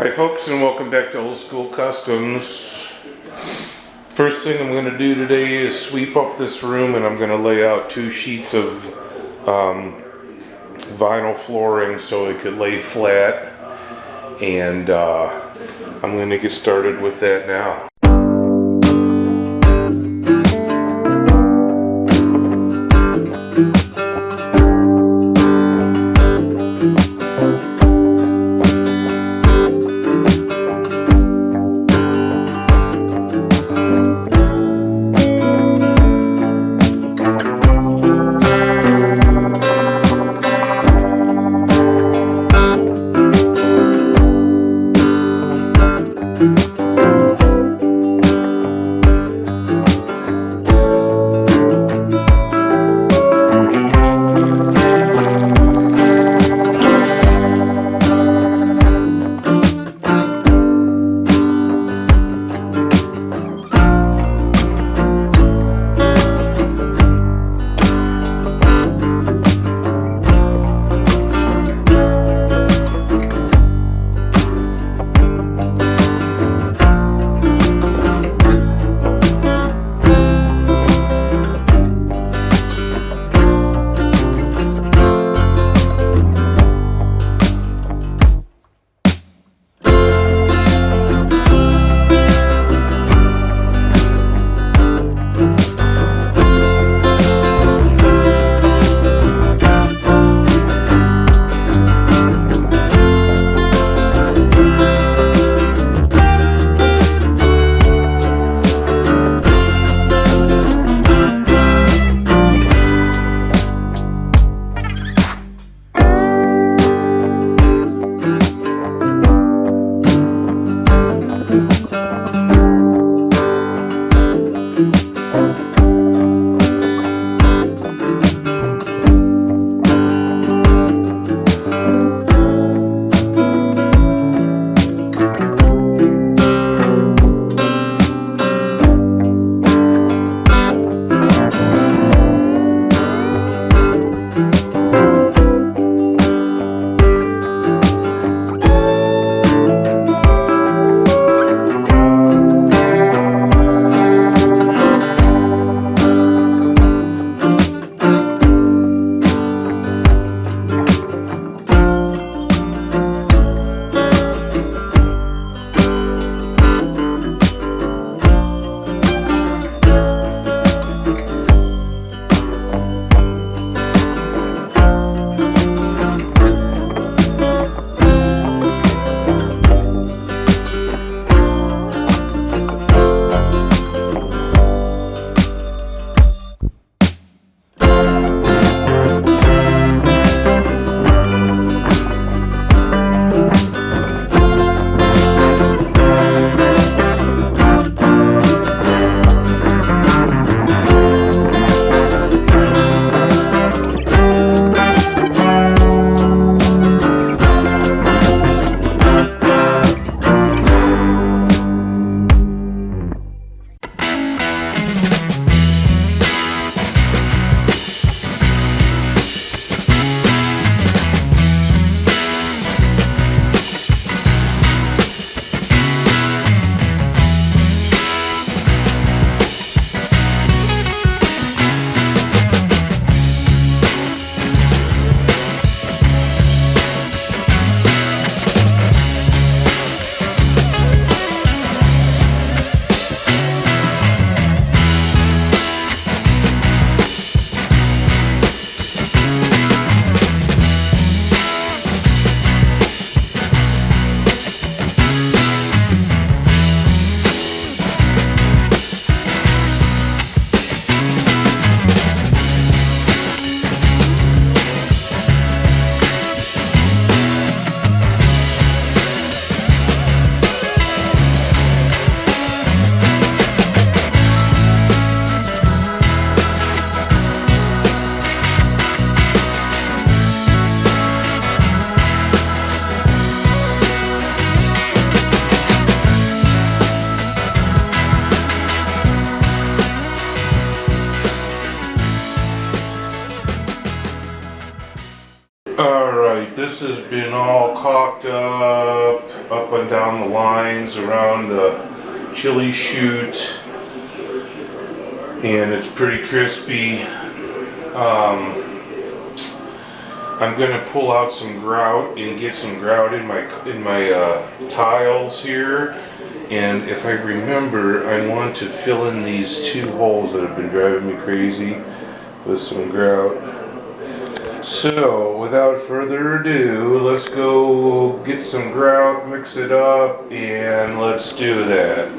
Hi folks, and welcome back to Old School Customs. First thing I'm going to do today is sweep up this room, and I'm going to lay out 2 sheets of vinyl flooring so it could lay flat, and I'm going to get started with that now. Alright, this has been all caulked up and down the lines around the chili chute, and it's pretty crispy. I'm gonna pull out some grout and get some grout in my tiles here, and if I remember, I want to fill in these two holes that have been driving me crazy with some grout. So, without further ado, let's go get some grout, mix it up, and let's do that.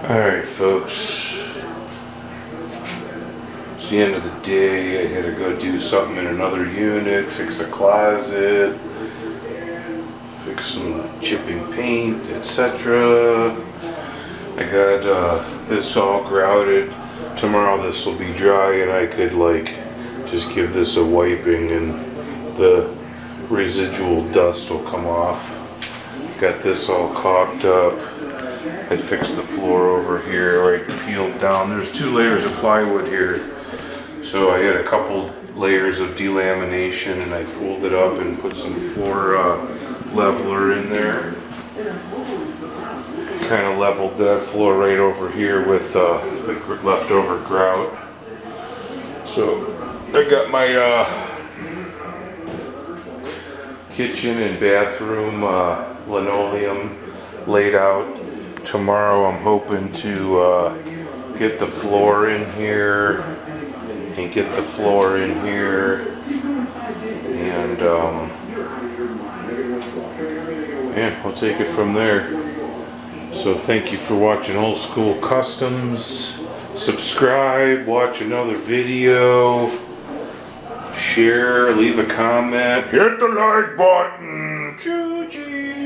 Alright folks, it's the end of the day. I had to go do something in another unit, fix a closet, fix some chipping paint, etc. I got this all grouted. Tomorrow this will be dry and I could like just give this a wiping and the residual dust will come off. Got this all caulked up. I fixed the floor over here. I peeled down. There's 2 layers of plywood here. So I had a couple layers of delamination and I pulled it up and put some floor leveler in there. Kind of leveled that floor right over here with the leftover grout. So I got my kitchen and bathroom linoleum laid out. Tomorrow I'm hoping to get the floor in here and get the floor in here, and yeah, we'll take it from there. So thank you for watching Old School Customs. Subscribe, watch another video, share, leave a comment, hit the like button. Choo-choo.